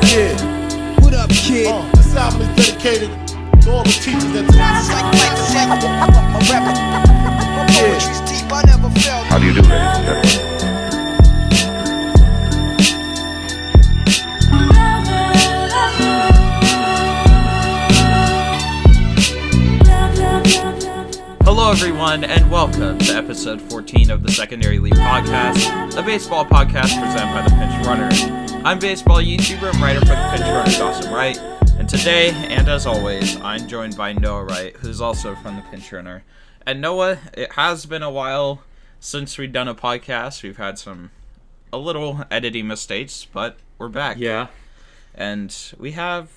Yeah. What up, kid? This album is dedicated to all the teachers that How do you do, ladies and gentlemen? Hello everyone, and welcome to episode 14 of the Secondary League Podcast, a baseball podcast presented by the Pinch Runner. I'm baseball YouTuber and writer for the Pinch Runner, Dawson Wright, and today, and as always, I'm joined by Noah Wright, who's also from the Pinch Runner. And Noah, it has been a while since we've done a podcast. We've had a little editing mistakes, but we're back. Yeah. And we have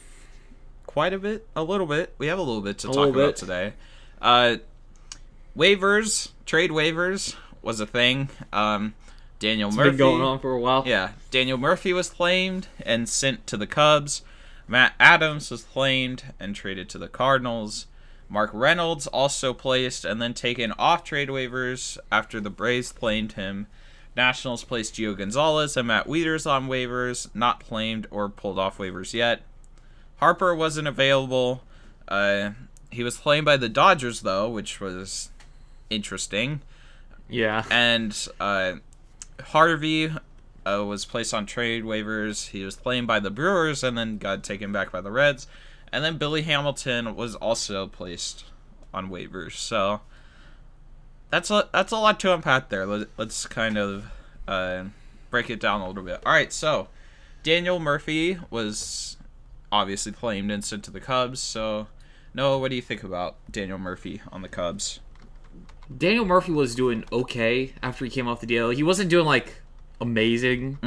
we have a little bit to talk about today. Trade waivers was a thing. Daniel Murphy. Been going on for a while. Yeah. Daniel Murphy was claimed and sent to the Cubs. Matt Adams was claimed and traded to the Cardinals. Mark Reynolds also placed and then taken off trade waivers after the Braves claimed him. Nationals placed Gio Gonzalez and Matt Wieters on waivers, not claimed or pulled off waivers yet. Harper wasn't available. He was claimed by the Dodgers, though, which was interesting. Yeah. And Harvey was placed on trade waivers. He was claimed by the Brewers and then got taken back by the Reds. And then Billy Hamilton was also placed on waivers. So that's a lot to unpack there. Let's kind of break it down a little bit. All right, so Daniel Murphy was obviously claimed and sent to the Cubs. So Noah, what do you think about Daniel Murphy on the Cubs? Daniel Murphy was doing okay after he came off the deal. He wasn't doing, amazing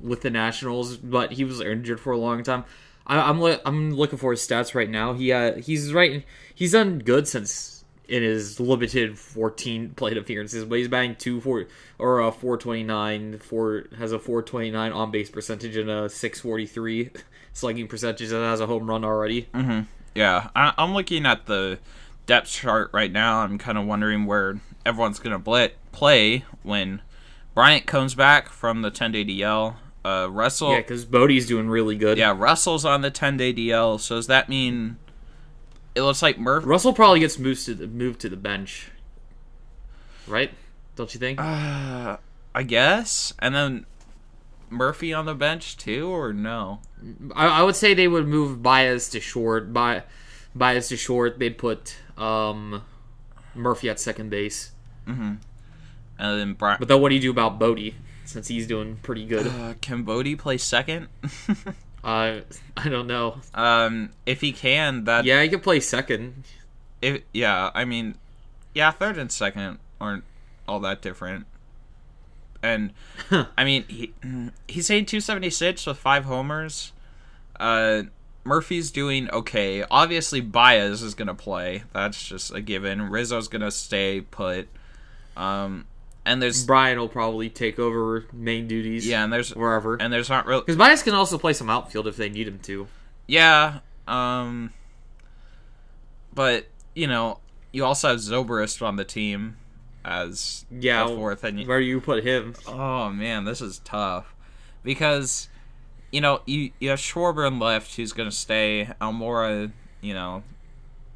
with the Nationals, but he was injured for a long time. I'm looking for his stats right now. He's done good since in his limited 14 plate appearances, but he's batting 429, has a 429 on base percentage and a 643 slugging percentage, and has a home run already. Yeah, I'm looking at the depth chart right now. I'm kind of wondering where everyone's going to play when Bryant comes back from the 10-day DL. Russell... Yeah, because Bodie's doing really good. Yeah, Russell's on the 10-day DL, so does that mean... It looks like Murphy... Russell probably gets moved to the bench. Right? Don't you think? I guess. And then Murphy on the bench too, or no? I would say they would move Baez to short. Baez to short. They'd put Murphy at second base. And then Bryant. But then what do you do about Bodie, since he's doing pretty good? Can Bodie play second? I don't know. If he can, that... Yeah, he can play second. Third and second aren't all that different. And, he's hitting 276 with 5 homers. Murphy's doing okay. Obviously, Baez is going to play. That's just a given. Rizzo's going to stay put. And there's... Brian will probably take over main duties. Yeah, and there's... Wherever. And there's not really... Because Baez can also play some outfield if they need him to. Yeah. But, you also have Zobrist on the team as a fourth. And where do you put him? Oh, man, this is tough. Because, you have Schwarber in left, who's going to stay. Almora,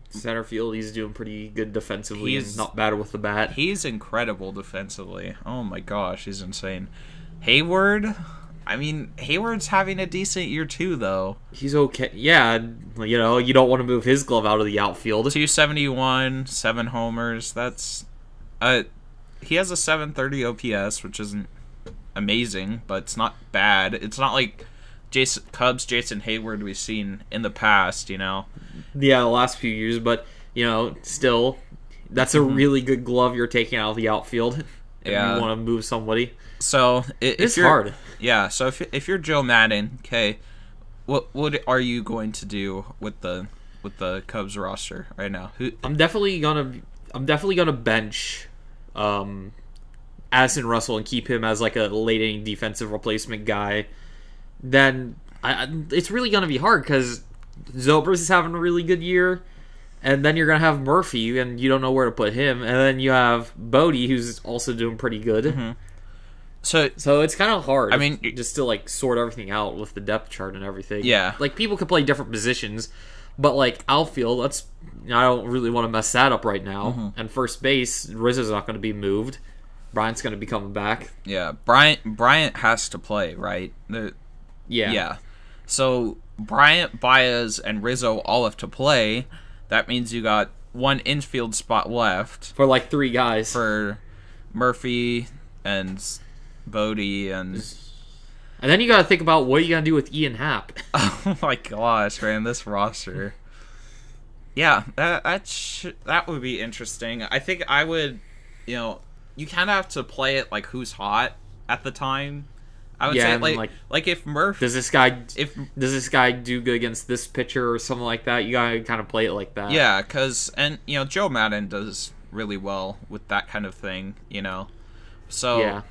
Center field, he's doing pretty good defensively and not bad with the bat. He's incredible defensively. Oh, my gosh, he's insane. Hayward... Hayward's having a decent year, too, though. He's okay. Yeah, you don't want to move his glove out of the outfield. 271, 7 homers. That's... he has a 730 OPS, which isn't amazing, but it's not bad. It's not like Cubs Jason Hayward we've seen in the past, Yeah, the last few years, but, still, that's a really good glove you're taking out of the outfield if you want to move somebody. So it's hard. Yeah, so if you're Joe Maddon, okay, what are you going to do with the Cubs roster right now? I'm definitely gonna bench Addison Russell and keep him as a late inning defensive replacement guy. Then it's really gonna be hard because Zobrist is having a really good year, and then you're gonna have Murphy, and you don't know where to put him, and then you have Bodie, who's also doing pretty good. So it's kind of hard. I mean, just to like sort everything out with the depth chart and everything. Yeah. Like people could play different positions, but like outfield, I don't really want to mess that up right now. Mm-hmm. And first base, Rizzo's not going to be moved. Bryant's going to be coming back. Yeah, Bryant has to play, right? Yeah. So Bryant, Baez, and Rizzo all have to play. That means you got one infield spot left For like 3 guys. for Murphy and Bodie and. And then you got to think about what you got to do with Ian Happ. Oh my gosh, man! This roster. Yeah, that would be interesting. I think I would, you kind of have to play it like who's hot at the time. I would say like if Murph does this guy do good against this pitcher or something like that? You gotta kind of play it like that. Yeah, because Joe Maddon does really well with that kind of thing. So yeah.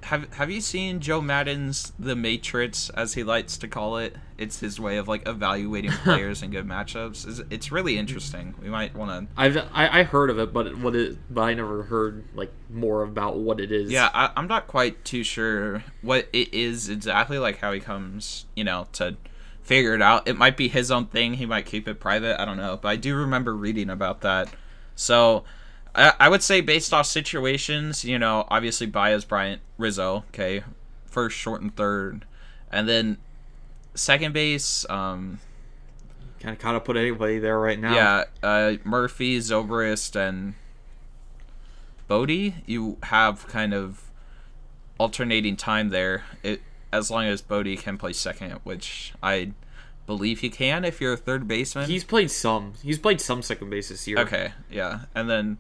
Have you seen Joe Maddon's The Matrix, as he likes to call it? It's his way of like evaluating players and good matchups. It's really interesting. We might want to. I heard of it, but I never heard like more about what it is. Yeah, I'm not quite too sure what it is exactly, like how he comes, to figure it out. It might be his own thing. He might keep it private. I don't know, but I do remember reading about that. So. I would say based off situations, obviously Baez, Bryant, Rizzo, okay, first, short, and third, and then second base. Kind of put anybody there right now. Yeah, Murphy, Zobrist, and Bodie. You have kind of alternating time there. As long as Bodie can play second, which I believe he can if you're a third baseman. He's played some second base this year. Okay, yeah, and then.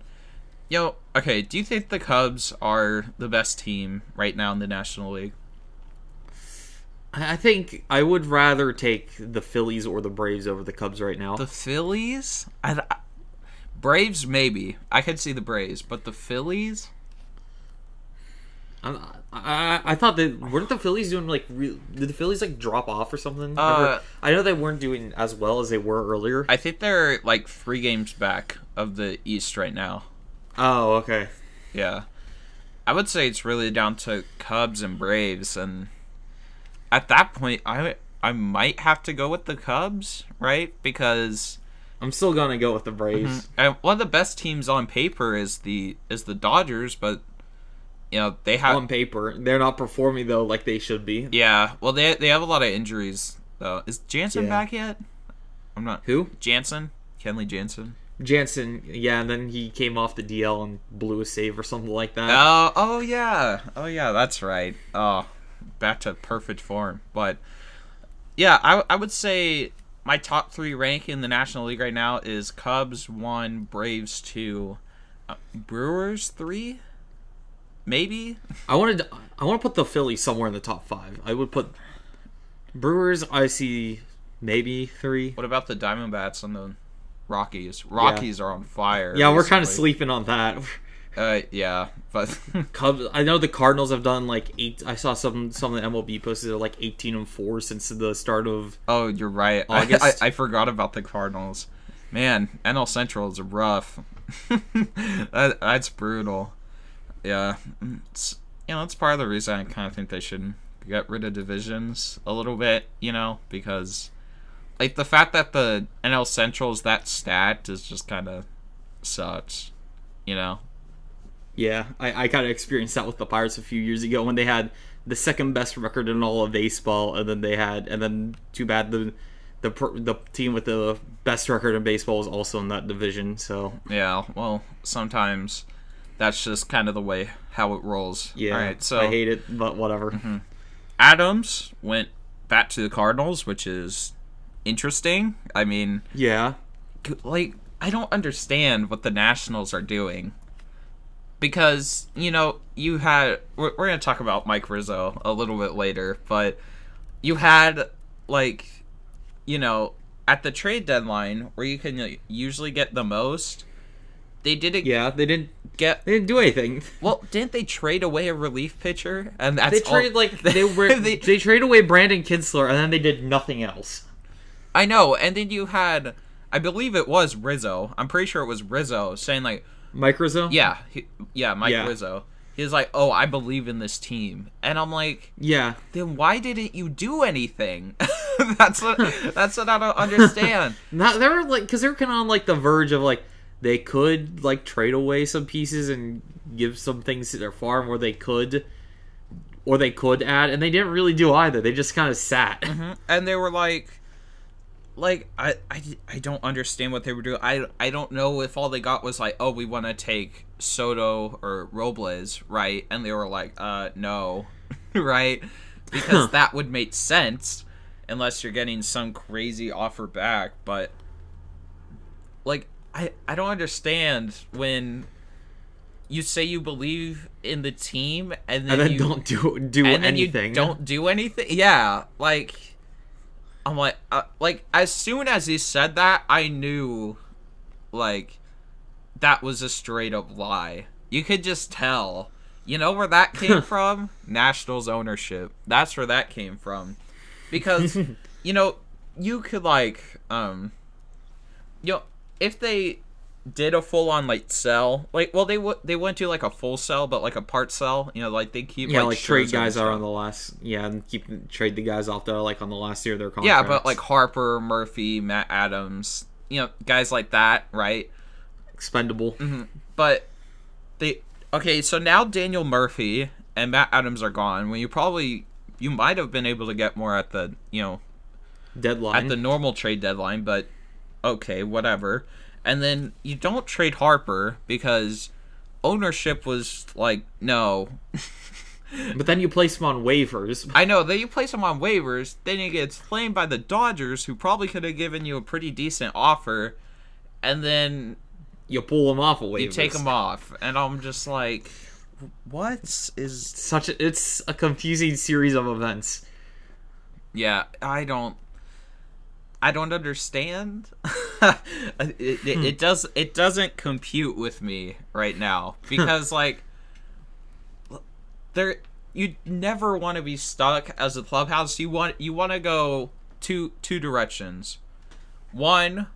Okay, do you think the Cubs are the best team right now in the National League? I think I would rather take the Phillies or the Braves over the Cubs right now. The Phillies? Braves, maybe. I could see the Braves, but the Phillies? I thought that weren't the Phillies doing did the Phillies drop off or something? I know they weren't doing as well as they were earlier. I think they're 3 games back of the East right now. Oh, okay. Yeah. I would say it's really down to Cubs and Braves, and at that point, I might have to go with the Cubs, right? Because I'm still gonna go with the Braves. And one of the best teams on paper is the Dodgers, but they have on paper they're not performing though like they should be. Yeah, well they have a lot of injuries though. Is Jansen back yet? I'm not. Who? Jansen, Kenley Jansen. Jansen, yeah, and then he came off the DL and blew a save or something like that. Oh yeah, that's right. Oh, back to perfect form. But yeah, I would say my top 3 rank in the National League right now is Cubs 1, Braves 2, Brewers 3, maybe. I want to put the Phillies somewhere in the top 5. I would put Brewers. I see maybe 3. What about the Diamondbacks and the Rockies? Rockies are on fire. Yeah, we're kind of sleeping on that. Yeah, but Cubs. I know the Cardinals have done 8. I saw some of the MLB posted 18-4 since the start of. Oh, you're right. August. I forgot about the Cardinals. Man, NL Central is rough. That's brutal. Yeah, it's part of the reason I kind of think they should get rid of divisions a little bit. Because. The fact that the NL Central is that stacked is just kind of sucks, Yeah, I kind of experienced that with the Pirates a few years ago when they had the second best record in all of baseball, and then too bad the team with the best record in baseball was also in that division. So yeah, well, sometimes that's just kind of the way how it rolls. Yeah, all right, so I hate it, but whatever. Mm-hmm. Adams went back to the Cardinals, which is interesting. I mean, yeah, I don't understand what the Nationals are doing, because you had we're going to talk about Mike Rizzo a little bit later, but you had at the trade deadline where you can usually get the most, they didn't. Yeah, they didn't do anything. Well, didn't they trade away a relief pitcher? And that's they traded they traded away Brandon Kinsler, and then they did nothing else. I know, and then you had, I believe it was Rizzo. I'm pretty sure it was Rizzo saying Mike Rizzo? Yeah, Mike Rizzo. He was like, "Oh, I believe in this team," and I'm like, Yeah. "Then why didn't you do anything?" That's what I don't understand. They were like, because they were kind of on like the verge of like they could like trade away some pieces and give some things to their farm, or they could add, and they didn't really do either. They just kind of sat. Mm-hmm. And they were like I don't understand what they were doing. I don't know if all they got was like, oh, we want to take Soto or Robles, right? And they were like, no, right? Because that would make sense unless you're getting some crazy offer back. But like, I don't understand when you say you believe in the team and then you don't do and then anything. You don't do anything. Yeah, like I'm like as soon as he said that, I knew like that was a straight up lie. You could just tell. You know where that came from? Nationals ownership. That's where that came from. Because you could like if they did a full on like sell, like, well, they wouldn't do like a full sell, but like a part sell, like they keep like trade guys are on the last, and trade the guys off that are like on the last year of their contracts. Yeah, but like Harper, Murphy, Matt Adams, guys like that, right? Expendable. Mm-hmm. But so now Daniel Murphy and Matt Adams are gone. When you might have been able to get more at the deadline, at the normal trade deadline, but okay, whatever. And then you don't trade Harper because ownership was like, no. But then you place him on waivers. I know. Then you place him on waivers. Then he gets claimed by the Dodgers, who probably could have given you a pretty decent offer. And then you pull him off of waivers. You take him off. And I'm just like, what is... It's a confusing series of events. Yeah, I don't understand. It doesn't compute with me right now because like you never want to be stuck as a clubhouse. You want to go two directions. One,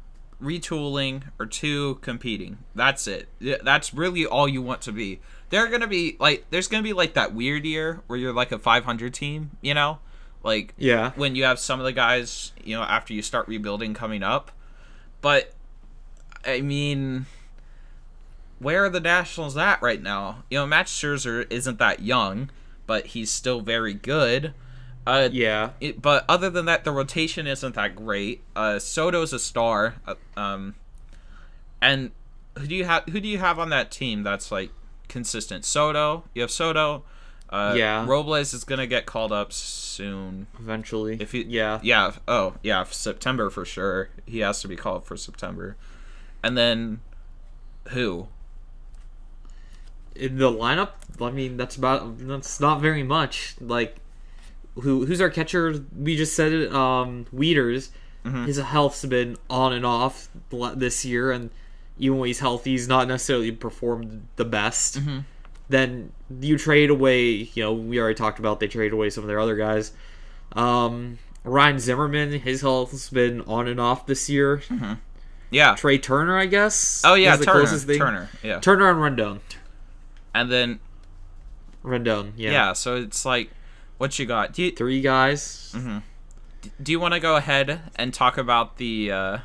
retooling, or two, competing. That's it. That's really all you want to be. There's gonna be like that weird year where you're like a 500 team, Like, yeah, when you have some of the guys, after you start rebuilding coming up. But, I mean, where are the Nationals at right now? Max Scherzer isn't that young, but he's still very good. Yeah. But other than that, the rotation isn't that great. Soto's a star. And who do you have on that team that's, like, consistent? Soto. You have Soto. Yeah. Robles is gonna get called up soon. Eventually. September for sure. He has to be called up for September. And then who? In the lineup, I mean, that's not very much. Like, who's our catcher? We just said it. Wieters. Mm-hmm. His health's been on and off this year, and even when he's healthy, he's not necessarily performed the best. Mm-hmm. Then you trade away, we already talked about they traded away some of their other guys. Ryan Zimmerman, his health's been on and off this year. Mm-hmm. Yeah. Trey Turner, I guess. Oh, yeah, the Turner. Closest thing. Turner, yeah. Turner and Rendon. And then... Rendon, yeah. Yeah, so it's like, what you got? Three guys. Mm-hmm. Do you want to go ahead and talk about the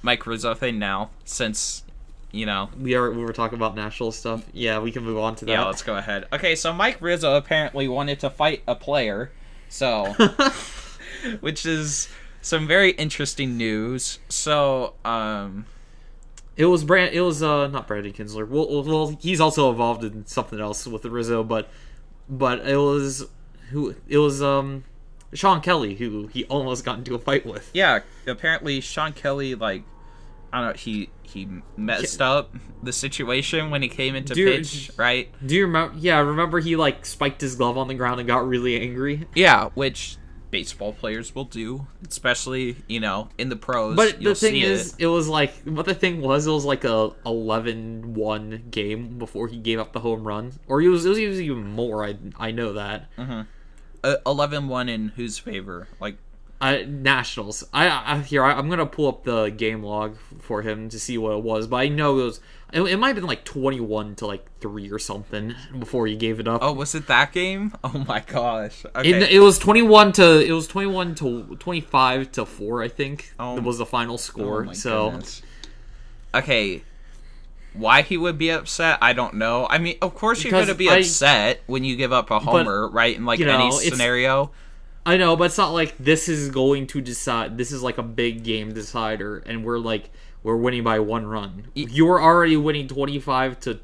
Mike Rizzo thing now, since... we were talking about national stuff. Yeah, we can move on to that. Yeah, let's go ahead. Okay, so Mike Rizzo apparently wanted to fight a player, so which is some very interesting news. So, it was not Brandon Kinsler. Well, he's also involved in something else with Rizzo, but it was Sean Kelly who he almost got into a fight with. Yeah, apparently Sean Kelly, like, I don't know, he messed up the situation when he came into pitch, right? Do you remember? Yeah, remember he like spiked his glove on the ground and got really angry. Yeah, which baseball players will do, especially in the pros. But the thing is, it was like what the thing was. It was like a 11-1 game before he gave up the home run, or it was even more. I know that. Mm-hmm. 11-1 in whose favor? Like. Nationals. I'm gonna pull up the game log for him to see what it was, but I know it was It might have been like 21-3 or something before he gave it up. Oh, was it that game? Oh my gosh. Okay. It was 25-4, I think. Oh. It was the final score. Oh my so goodness. Okay. Why he would be upset, I don't know. I mean, of course you're going to be upset when you give up a homer, right? In like any scenario. I know, but it's not like this is going to decide. This is like a big game decider, and we're winning by 1 run. You were already winning 25-1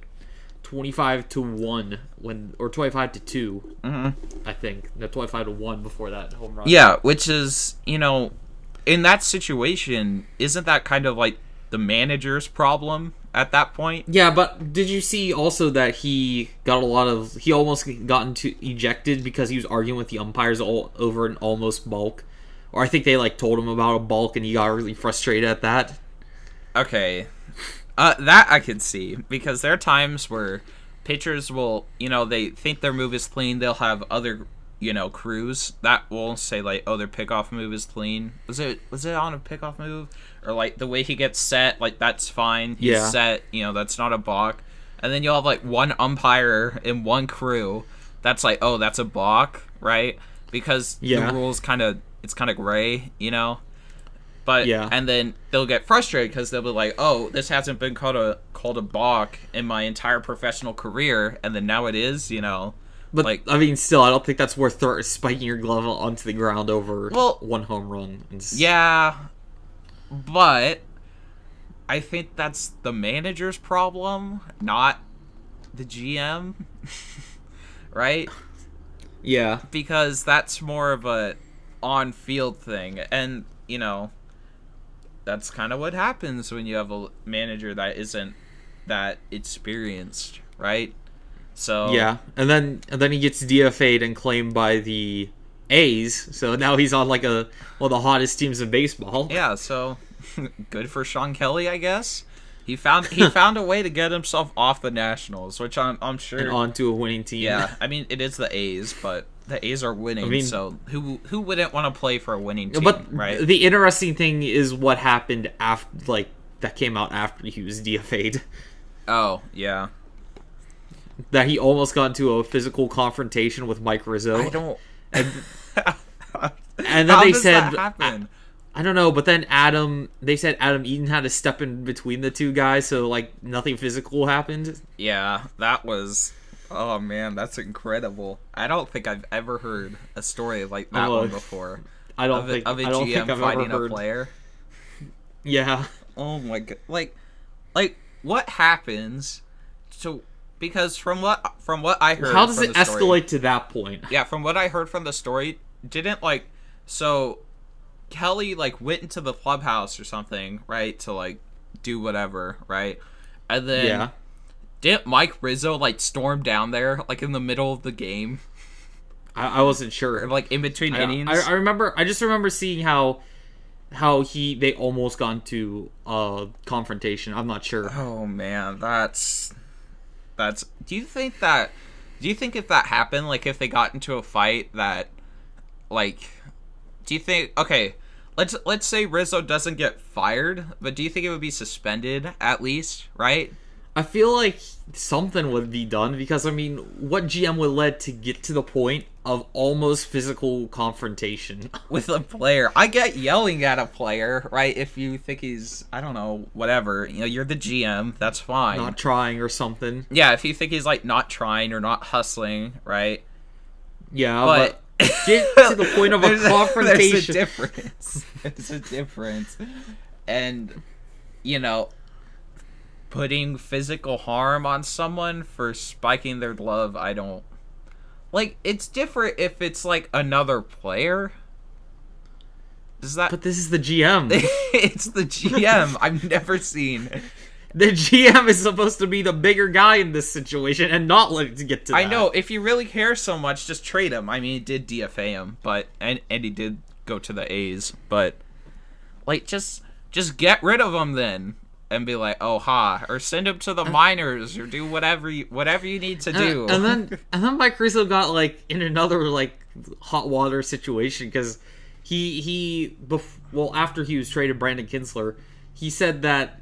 or 25-2. Mm-hmm. I think 25-1 before that home run. Yeah, which is, in that situation, isn't that kind of like the manager's problem at that point? Yeah, but did you see also that he almost got ejected because he was arguing with the umpires over an almost balk? Or I think they told him about a balk and he got really frustrated at that. Okay. That I could see, because there are times where pitchers will, they think their move is clean, they'll have other, crews that will say their pickoff move is clean. Was it on a pickoff move? Or the way he gets set, that's fine. He's set, that's not a balk. And then you'll have one umpire in one crew that's that's a balk, right? Because the rules it's kind of gray, But and then they'll get frustrated because they'll be like, "Oh, this hasn't been called a balk in my entire professional career, and then now it is," But I mean, still, I don't think that's worth spiking your glove onto the ground over one home run. Yeah, but I think that's the manager's problem, not the GM, right? Yeah, because that's more of a on-field thing, and that's kind of what happens when you have a manager that isn't that experienced, right? So yeah, and then he gets DFA'd and claimed by the A's. So now he's on one of the hottest teams in baseball. Yeah, so good for Sean Kelly, I guess. He found a way to get himself off the Nationals, which I'm sure, and onto a winning team. Yeah, I mean it is the A's, but the A's are winning, so who wouldn't want to play for a winning team, right? The interesting thing is what happened after, that came out after he was DFA'd. Oh, yeah. That he almost got into a physical confrontation with Mike Rizzo. I don't... And then How they does said... that happen? I don't know, but then they said Adam Eaton had to step in between the two guys, so, nothing physical happened. Yeah, that was... Oh, man, that's incredible. I don't think I've ever heard a story like that one before. I don't think Of a I don't GM think I've fighting ever a heard. player. Yeah. Oh, my God. What happens to... Because from what I heard, how does from it the story, escalate to that point? Yeah, from what I heard from the story, didn't so Kelly went into the clubhouse or something, right, to do whatever, right, and then didn't Mike Rizzo storm down there in the middle of the game? I wasn't sure. In between innings. I remember. I just remember seeing how they almost got into confrontation. I'm not sure. Oh man, that's. Do you think if that happened, if they got into a fight that, do you think, okay, let's say Rizzo doesn't get fired, but do you think it would be suspended at least, right? I feel like something would be done because, I mean, what GM would lead to get to the point of almost physical confrontation with a player? I get yelling at a player, right? If you think he's, I don't know, whatever, you're the GM, that's fine. Not trying or something. Yeah, if you think he's not trying or not hustling, right? Yeah, but get to the point of a confrontation. There's a difference. There's a difference. And, putting physical harm on someone for spiking their glove, I don't... it's different if it's, another player. Does that... But this is the GM. It's the GM. I've never seen... The GM is supposed to be the bigger guy in this situation and not let it get to that. I know. If you really care so much, just trade him. I mean, he did DFA him, but... And he did go to the A's, but... just get rid of him then. And be like, oh ha, or send him to the minors, or do whatever you need to do. And then Mike Rizzo got in another hot water situation because after he was traded Brandon Kinsler, he said that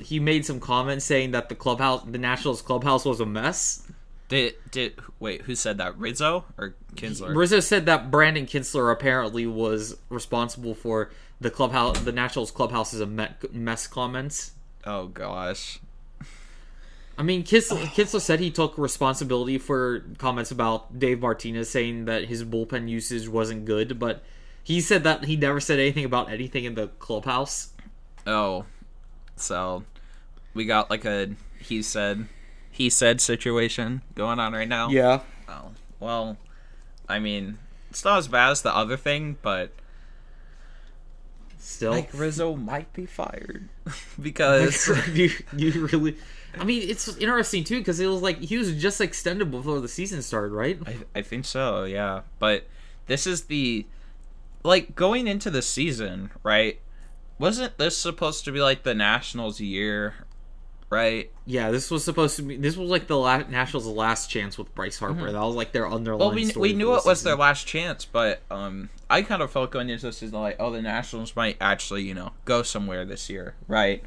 he made some comments saying that the Nationals clubhouse was a mess. Wait, who said that? Rizzo or Kinsler? Rizzo said that Brandon Kinsler apparently was responsible for the Nationals clubhouse is a mess comments. Oh gosh. I mean, Kinsler said he took responsibility for comments about Dave Martinez saying that his bullpen usage wasn't good, but he said that he never said anything about anything in the clubhouse. Oh, so we got like a he said situation going on right now. Yeah. Oh, well, I mean, it's not as bad as the other thing, but still, Mike Rizzo might be fired because you really. I mean, it's interesting too because it was like he was just extended before the season started, right? I think so, yeah. But this is going into the season, right? Wasn't this supposed to be like the Nationals' year, right? Yeah, this was like the Nationals' last chance with Bryce Harper. Mm-hmm. That was like their underlying story. We knew it was their last chance, but I kind of felt going into the season like, oh, the Nationals might actually, go somewhere this year, right?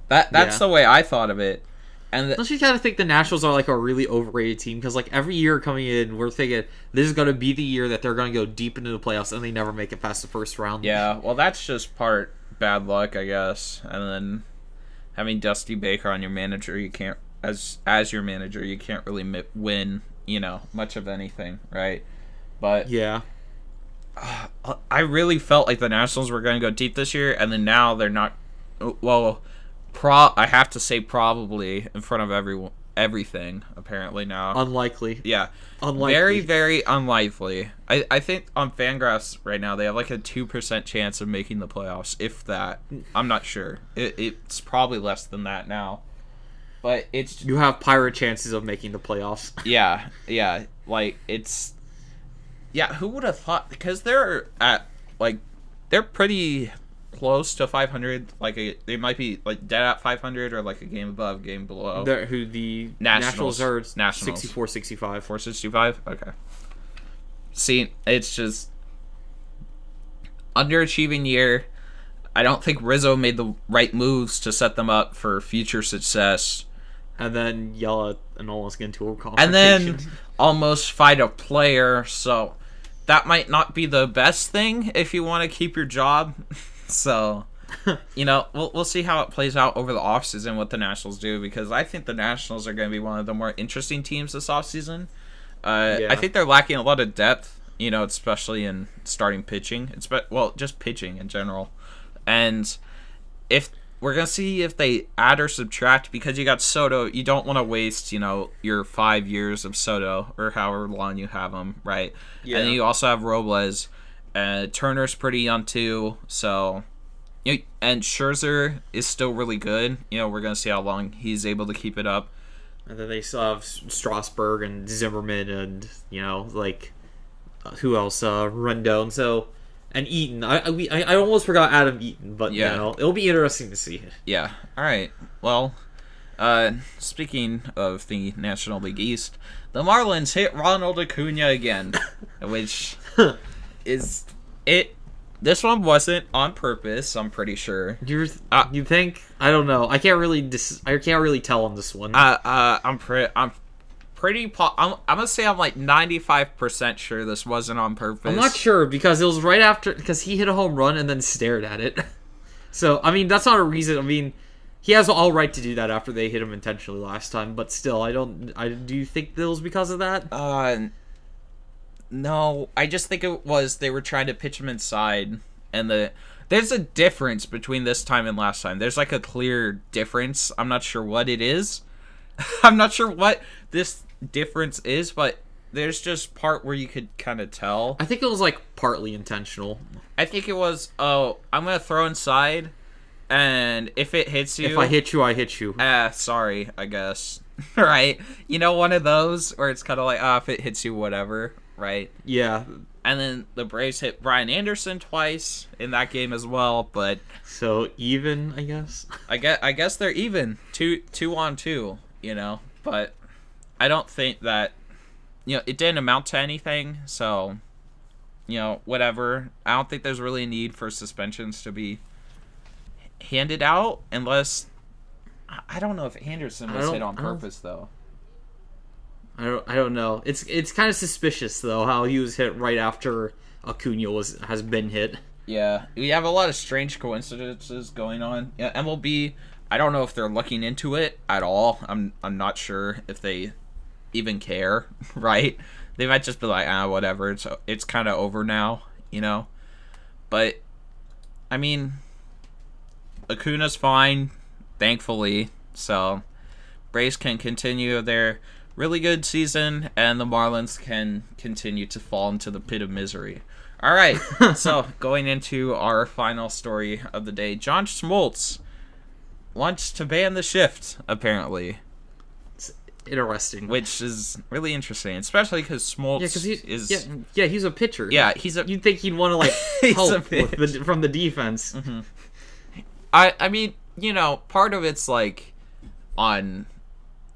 That's the way I thought of it. And don't you kind of think the Nationals are like a really overrated team? Because like every year coming in, we're thinking this is going to be the year that they're going to go deep into the playoffs, and they never make it past the first round. Yeah, well, that's just part bad luck, I guess. And then having Dusty Baker on your manager, you can't as your manager, you can't really win, much of anything, right? But yeah, I really felt like the Nationals were going to go deep this year, and then now they're not. Well. I have to say probably in front of everything apparently now. Unlikely. Yeah. Unlikely. Very, very unlikely. I think on Fangraphs right now they have like a 2% chance of making the playoffs, if that. I'm not sure. It's probably less than that now. But it's... You have pirate chances of making the playoffs. Yeah. Like, it's... Yeah, who would have thought? Because they're at, like... They're pretty... close to 500, they might be like dead at 500 or like a game above, game below. Who the Nationals are 64-65. 465? Okay. See, it's just underachieving year. I don't think Rizzo made the right moves to set them up for future success. And then yell at and almost get into a confrontation. And then almost fight a player, so that might not be the best thing if you want to keep your job. So, we'll see how it plays out over the offseason, what the Nationals do, because I think the Nationals are going to be one of the more interesting teams this offseason. I think they're lacking a lot of depth, especially in starting pitching. Just pitching in general. And if we're going to see if they add or subtract, because you got Soto, you don't want to waste, your 5 years of Soto or however long you have him, right? Yeah. And then you also have Robles. Turner's pretty young too, so and Scherzer is still really good. We're gonna see how long he's able to keep it up. And then they still have Strasburg and Zimmerman and who else? Rendon. So and Eaton. I almost forgot Adam Eaton, but it'll be interesting to see. Yeah. All right. Well, speaking of the National League East, the Marlins hit Ronald Acuna again, which. Is it? This one wasn't on purpose. I'm pretty sure. You think? I don't know. I can't really tell on this one. I'm gonna say I'm like 95% sure this wasn't on purpose. I'm not sure because it was right after because he hit a home run and then stared at it. So I mean that's not a reason. I mean he has all right to do that after they hit him intentionally last time. But still, do you think it was because of that? No, I just think it was they were trying to pitch him inside, and there's a difference between this time and last time. There's like a clear difference. I'm not sure what it is. I'm not sure what this difference is, but there's just part where you could kind of tell. I think it was like partly intentional. I think it was, I'm going to throw inside, and if it hits you... If I hit you, I hit you. Sorry, I guess. Right? One of those where it's kind of like, if it hits you, whatever. Right? Yeah. And then the Braves hit Brian Anderson twice in that game as well, but... So, even, I guess? I guess they're even. 2-on-2, But I don't think that... it didn't amount to anything, so... whatever. I don't think there's really a need for suspensions to be handed out unless I don't know if Anderson was hit on purpose though. I don't know. It's kind of suspicious though how he was hit right after Acuna has been hit. Yeah, we have a lot of strange coincidences going on. Yeah, MLB, I don't know if they're looking into it at all. I'm not sure if they even care, right? They might just be like, whatever. It's kind of over now, you know. But I mean, Acuna's fine, thankfully. So Braves can continue their really good season, and the Marlins can continue to fall into the pit of misery. All right, so going into our final story of the day, John Smoltz wants to ban the shift, apparently. It's interesting. Which is really interesting, especially because Smoltz is... Yeah, he's a pitcher. Yeah, You'd think he'd want to, like, help from the defense. Mm-hmm. I mean, you know, part of it's, like, on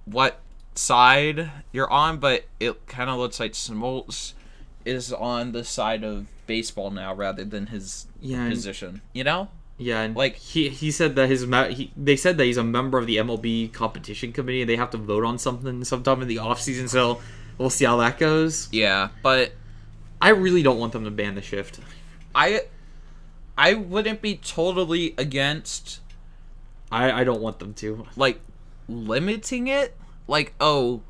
what side you're on, but it kind of looks like Smoltz is on the side of baseball now rather than his position, you know? Yeah, and like he said that they said that he's a member of the MLB competition committee and they have to vote on something sometime in the offseason, so we'll see how that goes. Yeah, but I really don't want them to ban the shift. I wouldn't be totally against I don't want them to. Like limiting it, like, oh,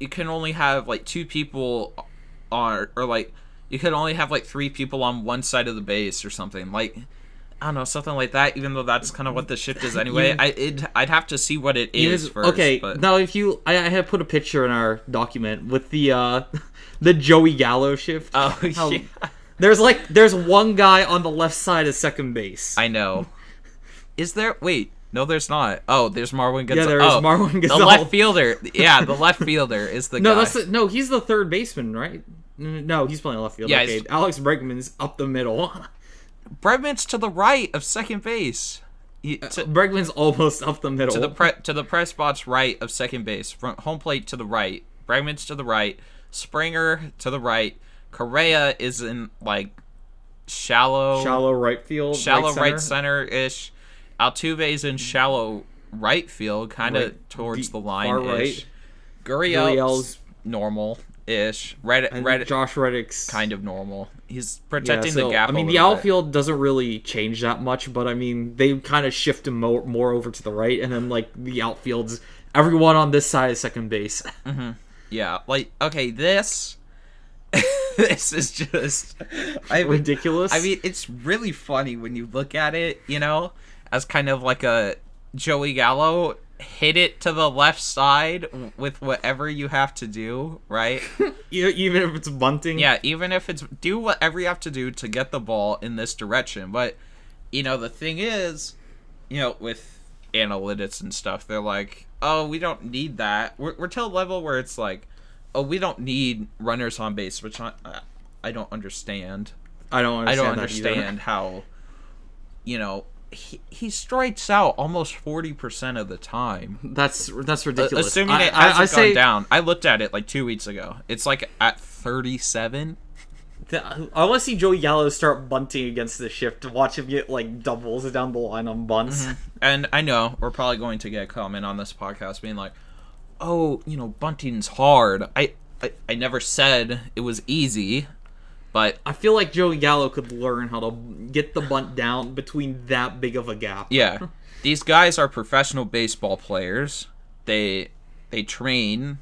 you can only have like 2 people on, or like you could only have like 3 people on one side of the base or something, like, I don't know, something like that, even though that's kind of what the shift is anyway. I'd have to see what it is first. Okay, but now if you I have put a picture in our document with the Joey Gallo shift. Oh yeah. There's one guy on the left side of second base. I know. Is there? Wait, no, there's not. Oh, there's Marwin Gonzalez. Yeah, there is Marwin Gonzalez. The left fielder. Yeah, the left fielder is the guy. No, he's the third baseman, right? No, he's playing left field. Yeah, okay, Alex Bregman's up the middle. Bregman's to the right of second base. Bregman's almost up the middle. To the press box right of second base. From home plate to the right. Bregman's to the right. Springer to the right. Correa is in like shallow right field. Shallow right center-ish. Altuve's in shallow right field, kind of towards the line-ish. Right. Gurriel's normal-ish. Josh Reddick's kind of normal. He's protecting the gap. I mean, the outfield doesn't really change that much, but I mean, they kind of shift him more over to the right, and then like the outfield's everyone on this side of second base. Mm-hmm. Yeah, like, okay, this is just ridiculous. I mean, it's really funny when you look at it, you know, as kind of like a Joey Gallo, hit it to the left side with whatever you have to do, right? Even if it's bunting? Yeah, even if it's... Do whatever you have to do to get the ball in this direction. But, you know, the thing is, you know, with analytics and stuff, they're like, oh, we don't need that. We're to a level where it's like, oh, we don't need runners on base, which I don't understand. I don't understand how, you know... He strikes out almost 40% of the time. That's ridiculous. Assuming it hasn't gone down. I looked at it like 2 weeks ago. It's like at 37. I want to see Joey Gallo start bunting against the shift to watch him get like doubles down the line on bunts. Mm-hmm. And I know we're probably going to get a comment on this podcast being like, oh, you know, bunting's hard. I never said it was easy. But I feel like Joey Gallo could learn how to get the bunt down between that big of a gap. Yeah. These guys are professional baseball players. They train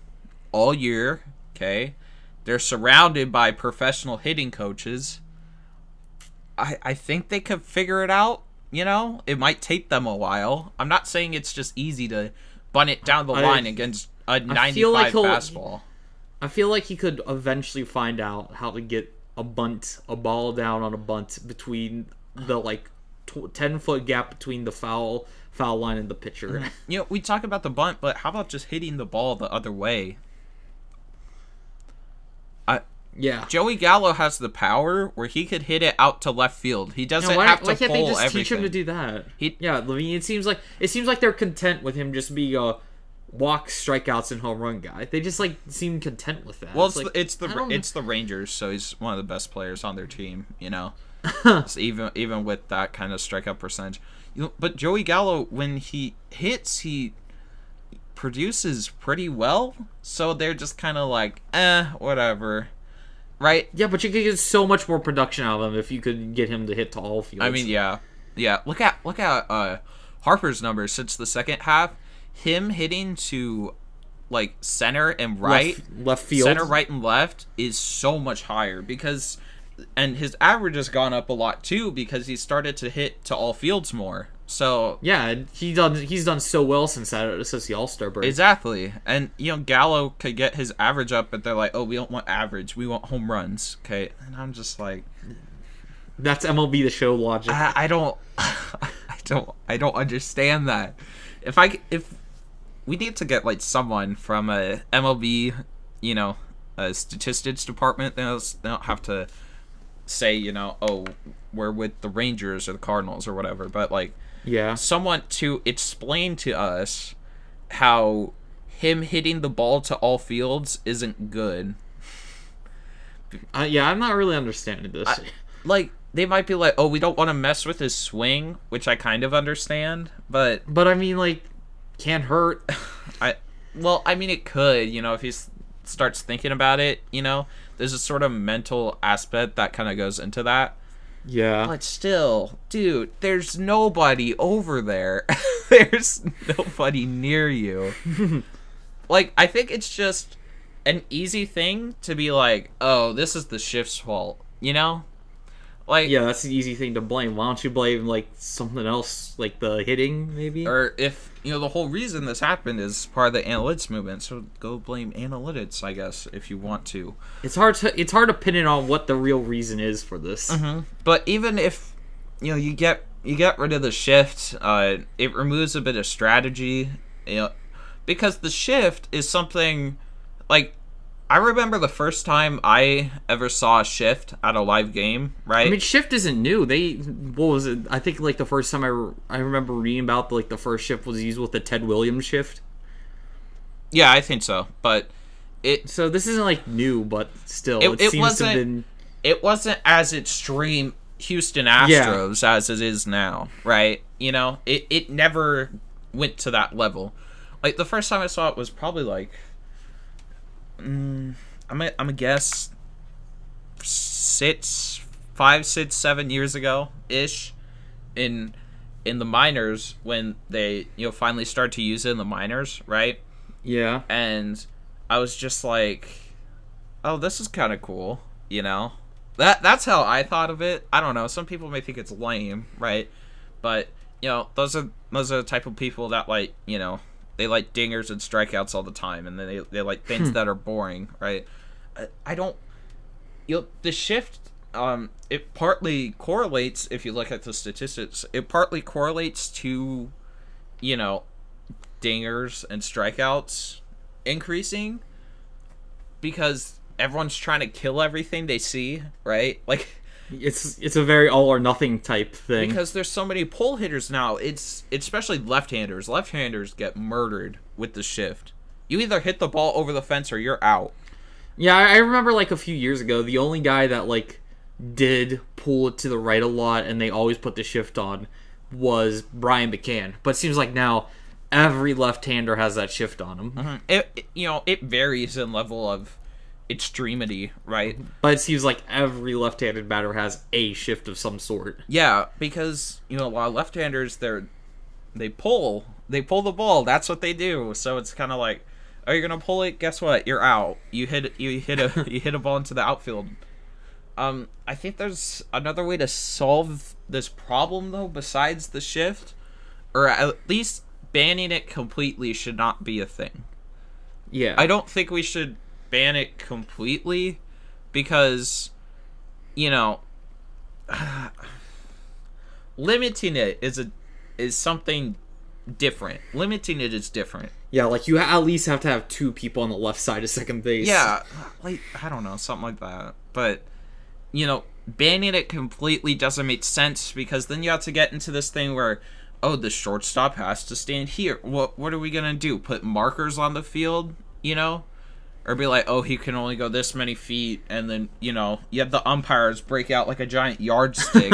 all year, okay? They're surrounded by professional hitting coaches. I think they could figure it out, you know? It might take them a while. I'm not saying it's just easy to bunt it down the line against a 95 fastball. I feel like he could eventually find out how to get a ball down on a bunt between the like 10-foot gap between the foul line and the pitcher. You know, we talk about the bunt, but how about just hitting the ball the other way? Yeah. Joey Gallo has the power where he could hit it out to left field. He doesn't have to pull everything. Why can't they just teach him to do that? Yeah, I mean, it seems like they're content with him just being walks, strikeouts, and home run guy. They just like seem content with that. Well, it's the Rangers, so he's one of the best players on their team. So even with that kind of strikeout percentage, but Joey Gallo, when he hits, he produces pretty well. So they're just kind of like, whatever, right? Yeah, but you could get so much more production out of him if you could get him to hit to all fields. I mean, yeah. Look at Harper's numbers since the second half. Him hitting to like center and right, left field, center, right, and left is so much higher and his average has gone up a lot too because he started to hit to all fields more. So yeah, he's done so well since the All-Star break. Exactly, and Gallo could get his average up, but they're like, oh, we don't want average, we want home runs. Okay, and I'm just like, that's MLB The Show logic. I don't understand that. If we need to get like someone from a MLB, a statistics department, they don't have to say, oh, we're with the Rangers or the Cardinals or whatever, but like, yeah, someone to explain to us how him hitting the ball to all fields isn't good. Yeah, I'm not really understanding this. They might be like, oh, we don't want to mess with his swing, which I kind of understand, but I mean, like, can't hurt. I mean, it could, if he starts thinking about it, there's a sort of mental aspect that kind of goes into that. Yeah. But still, dude, there's nobody over there. There's nobody near you. Like, I think it's just an easy thing to be like, oh, this is the shift's fault, Like, yeah, that's the easy thing to blame. Why don't you blame, like, something else, like the hitting, maybe? Or if, the whole reason this happened is part of the analytics movement, so go blame analytics, I guess, if you want to. It's hard to pin it on what the real reason is for this. Mm-hmm. But even if, you get rid of the shift, it removes a bit of strategy, because the shift is something, like, I remember the first time I ever saw a shift at a live game, right? I mean, shift isn't new. What was it? I think, like, the first time I remember reading about, like, the first shift was used with the Ted Williams shift. Yeah, I think so. But So this isn't, like, new, but still, it seems to have been... It wasn't as extreme Houston Astros as it is now, right? It never went to that level. Like, the first time I saw it was probably, like... I'm gonna guess 5, 6, 7 years ago ish, in the minors when they finally start to use it in the minors, right? Yeah. And I was just like, oh, this is kind of cool, That's how I thought of it. I don't know. Some people may think it's lame, right? But those are the type of people that like they like dingers and strikeouts all the time, and then they like things that are boring, right? I don't... the shift, it partly correlates, if you look at the statistics, it partly correlates to, dingers and strikeouts increasing, because everyone's trying to kill everything they see, right? Like... It's a very all or nothing type thing. Because there's so many pull hitters now. It's especially left-handers. Left-handers get murdered with the shift. You either hit the ball over the fence or you're out. Yeah, I remember like a few years ago, the only guy that like did pull it to the right a lot and they always put the shift on was Brian McCann. But it seems like now every left-hander has that shift on him. Mm-hmm. It varies in level of extremity, right? But it seems like every left-handed batter has a shift of some sort. Yeah, because a lot of left-handers they pull the ball. That's what they do. So it's kind of like, are you gonna pull it? Guess what? You're out. You hit a ball into the outfield. I think there's another way to solve this problem though, besides the shift, or at least banning it completely should not be a thing. Yeah, I don't think we should ban it completely, because limiting it is something different. Limiting it is different. Yeah, like you at least have to have 2 people on the left side of second base. Yeah, like I don't know, something like that. But banning it completely doesn't make sense, because then you have to get into this thing where, oh, the shortstop has to stand here. What are we gonna do? Put markers on the field, you know? Or be like, oh, he can only go this many feet, and then, you know, you have the umpires break out like a giant yardstick.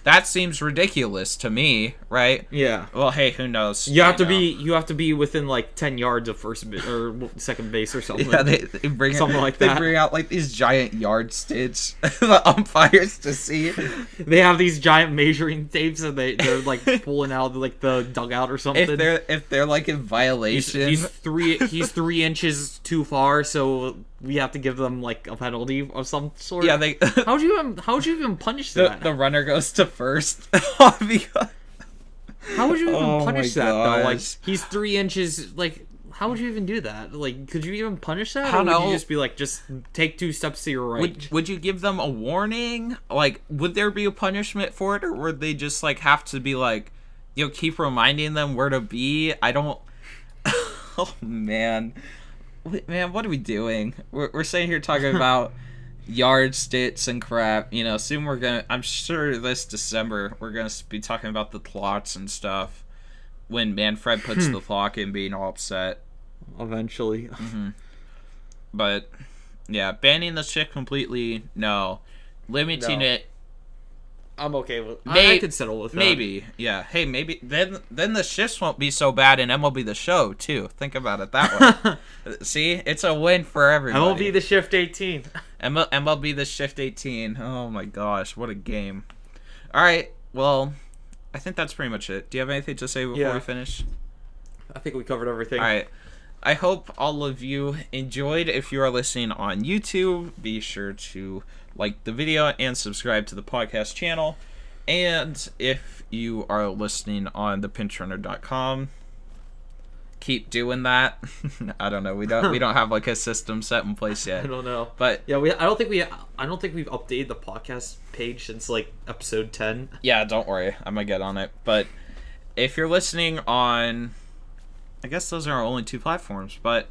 That seems ridiculous to me, right? Yeah. Well, hey, who knows? You have to be within like 10 yards of first or second base or something. Yeah, they bring something like that. They bring out like these giant yardsticks the umpires to see. They have these giant measuring tapes, and they're like pulling out like the dugout or something. If they're like in violation, he's 3 inches too far, so we have to give them like a penalty of some sort. Yeah, they. How'd you even punish that? The runner goes to first. How would you even punish that gosh. though? Like he's 3 inches. Like how would you even do that? Like could you even punish that? I don't or would know. you just be like, just take 2 steps to your right? Would you give them a warning? Like, would there be a punishment for it, or would they just like have to be like, you know, keep reminding them where to be? I don't. Oh man. Man, what are we doing? We're sitting here talking about yardsticks and crap. You know, soon I'm sure this December, we're gonna be talking about the clocks and stuff. When Manfred puts the clock in, being all upset. Eventually. Mm-hmm. But, yeah, banning the shit completely, no. Limiting it. I'm okay with it. I could settle with that. Maybe, yeah. Hey, maybe then the shifts won't be so bad in MLB The Show too. Think about it that way. See, it's a win for everybody. MLB The Shift 18. MLB The Shift 18. Oh my gosh, what a game! All right, well, I think that's pretty much it. Do you have anything to say before we finish? I think we covered everything. All right. I hope all of you enjoyed. If you are listening on YouTube, be sure to like the video and subscribe to the podcast channel. And if you are listening on thepinchrunners.com, keep doing that. I don't know. We don't have like a system set in place yet. I don't know. But yeah, I don't think we've updated the podcast page since like episode 10. Yeah, don't worry. I'm gonna get on it. But if you're listening on, I guess those are our only 2 platforms, but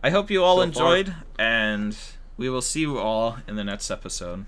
I hope you all enjoyed, and we will see you all in the next episode.